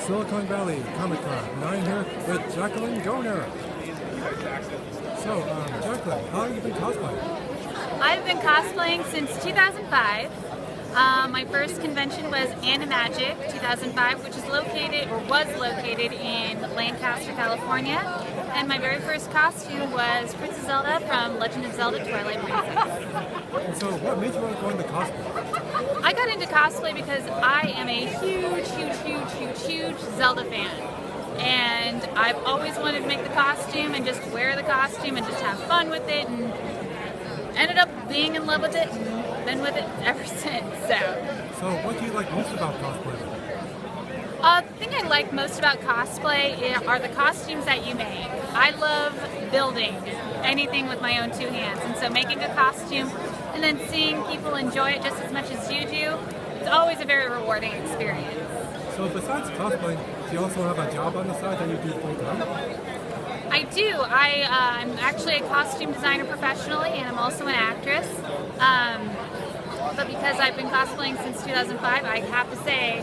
Silicon Valley Comic Con. Now I'm here with Jacqueline Goehner. So, Jacqueline, how long have you been cosplaying? I've been cosplaying since 2005. My first convention was Animagic 2005, which is located in Lancaster, California. And my very first costume was Princess Zelda from Legend of Zelda: Twilight Princess. And so, what made you want to go into cosplay? I got into cosplay because I am a huge Zelda fan. And I've always wanted to make the costume and just wear the costume and just have fun with it, and ended up being in love with it and been with it ever since. So what do you like most about cosplay? The thing I like most about cosplay are the costumes that you make. I love building anything with my own two hands, and so making a costume and then seeing people enjoy it just as much as you do, it's always a very rewarding experience. So besides cosplaying, do you also have a job on the side that you do full time? I do. I'm actually a costume designer professionally, and I'm also an actress. But because I've been cosplaying since 2005, I have to say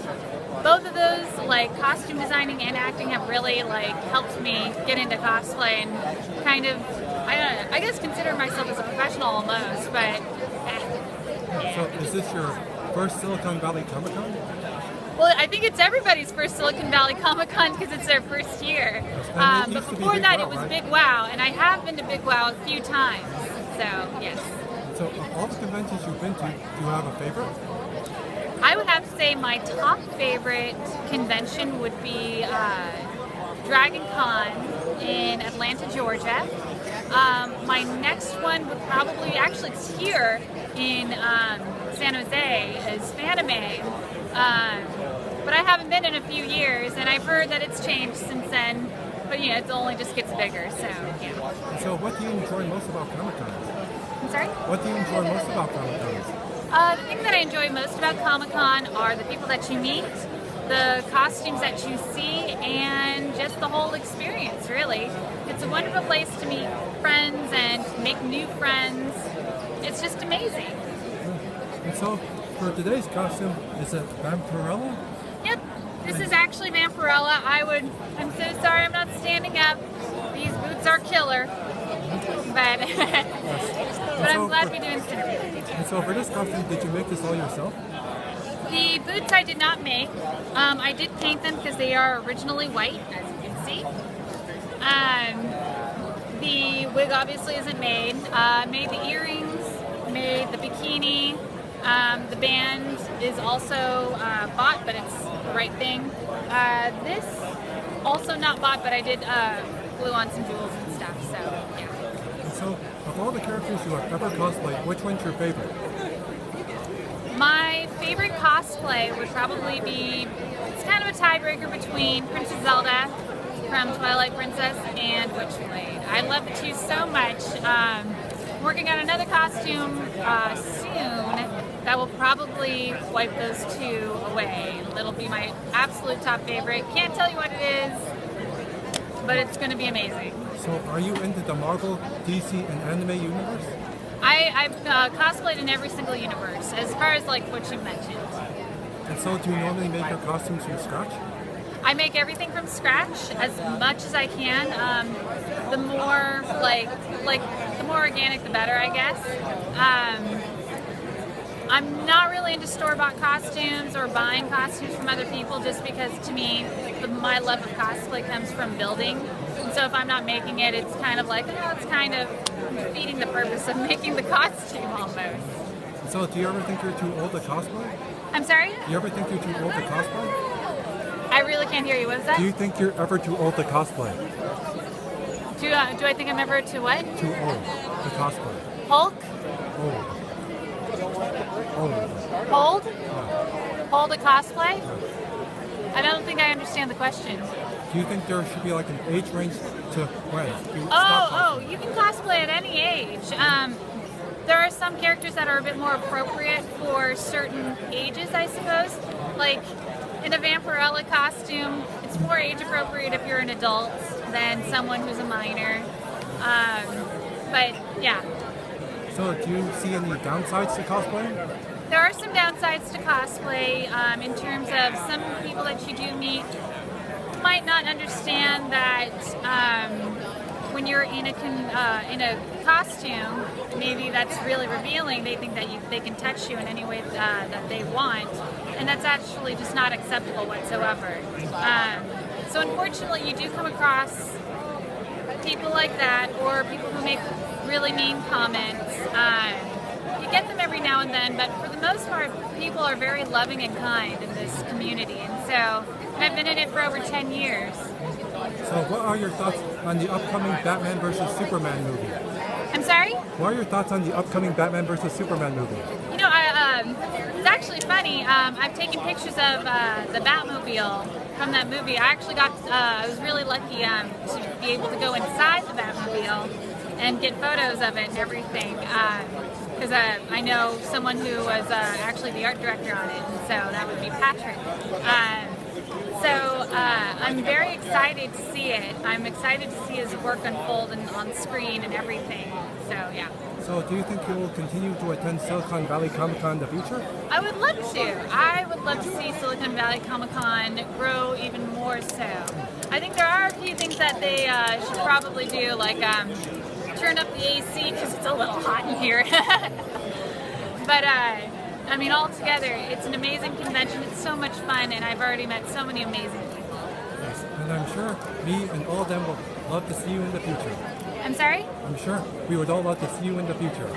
both of those, like costume designing and acting, have really helped me get into cosplay and kind of, I guess, consider myself as a professional almost. But yeah. So is this your first Silicon Valley Comic Con? Well, I think it's everybody's first Silicon Valley Comic Con because it's their first year. But before that, it was right? Big Wow, and I have been to Big Wow a few times. So yes. So of all the conventions you've been to, do you have a favorite? I would have to say my top favorite convention would be Dragon Con in Atlanta, Georgia. My next one would probably, actually it's here in San Jose, is Fanime. But I haven't been in a few years, and I've heard that it's changed since then. But yeah, it only just gets bigger, so yeah. So what do you enjoy most about Comic Cons? I'm sorry? What do you enjoy most about Comic Cons? The thing that I enjoy most about Comic Con are the people that you meet, the costumes that you see, and just the whole experience, really. It's a wonderful place to meet friends and make new friends. It's just amazing. And so, for today's costume, is it Vampirella? Yep, this is actually Vampirella. I'm so sorry I'm not standing up. These boots are killer. But, but I'm glad to be doing this interview. And so for this costume, did you make this all yourself? The boots I did not make. I did paint them because they are originally white, as you can see. The wig obviously isn't made. Made the earrings, made the bikini. The band is also bought, but it's the right thing. This also not bought, but I did glue on some jewels and stuff, so yeah. So, of all the characters you have ever cosplayed, which one's your favorite? My favorite cosplay would probably be, it's kind of a tiebreaker between Princess Zelda from Twilight Princess and Witchblade. I love the two so much. Working on another costume soon that will probably wipe those two away. It'll be my absolute top favorite. Can't tell you what it is, but it's going to be amazing. So are you into the Marvel, DC, and anime universe? I've cosplayed in every single universe, as far as what you mentioned. And so do you normally make your costumes from scratch? I make everything from scratch as much as I can. The more the more organic, the better, I guess. I'm not really into store-bought costumes or buying costumes from other people, just because to me, my love of cosplay comes from building. And so if I'm not making it, it's kind of it's kind of defeating the purpose of making the costume almost. So do you ever think you're too old to cosplay? I'm sorry? Do you ever think you're too old to cosplay? I really can't hear you. What was that? Do you think you're ever too old to cosplay? Do I think I'm ever too what? Too old to cosplay. Hulk? Old. Old. Hold? Yeah. Hold a cosplay? I don't think I understand the question. Do you think there should be an age range to when you you can cosplay at any age. There are some characters that are a bit more appropriate for certain ages, I suppose. Like in a Vampirella costume, it's more age appropriate if you're an adult than someone who's a minor. But yeah. So do you see any downsides to cosplaying? there are some downsides to cosplay in terms of some people that you do meet might not understand that when you're in a costume, maybe that's really revealing. They think that they can touch you in any way that they want, and that's actually just not acceptable whatsoever. So unfortunately, you do come across people like that, or people who make really mean comments. You get them every now and then, but for the most part, people are very loving and kind in this community, and so I've been in it for over 10 years. So what are your thoughts on the upcoming Batman vs. Superman movie? I'm sorry? What are your thoughts on the upcoming Batman vs. Superman movie? You know, it's actually funny. I've taken pictures of the Batmobile from that movie. I actually I was really lucky to be able to go inside the Batmobile and get photos of it and everything. Because I know someone who was actually the art director on it, and so that would be Patrick. So I'm very excited to see it. I'm excited to see his work unfold on screen and everything. So yeah. So do you think you will continue to attend Silicon Valley Comic-Con in the future? I would love to. I would love to see Silicon Valley Comic-Con grow even more so. I think there are a few things that they should probably do, like turn up the AC because it's a little hot in here. But I mean, altogether, it's an amazing convention. It's so much fun, and I've already met so many amazing people. Yes, and I'm sure me and all of them will love to see you in the future. I'm sorry? I'm sure we would all love to see you in the future.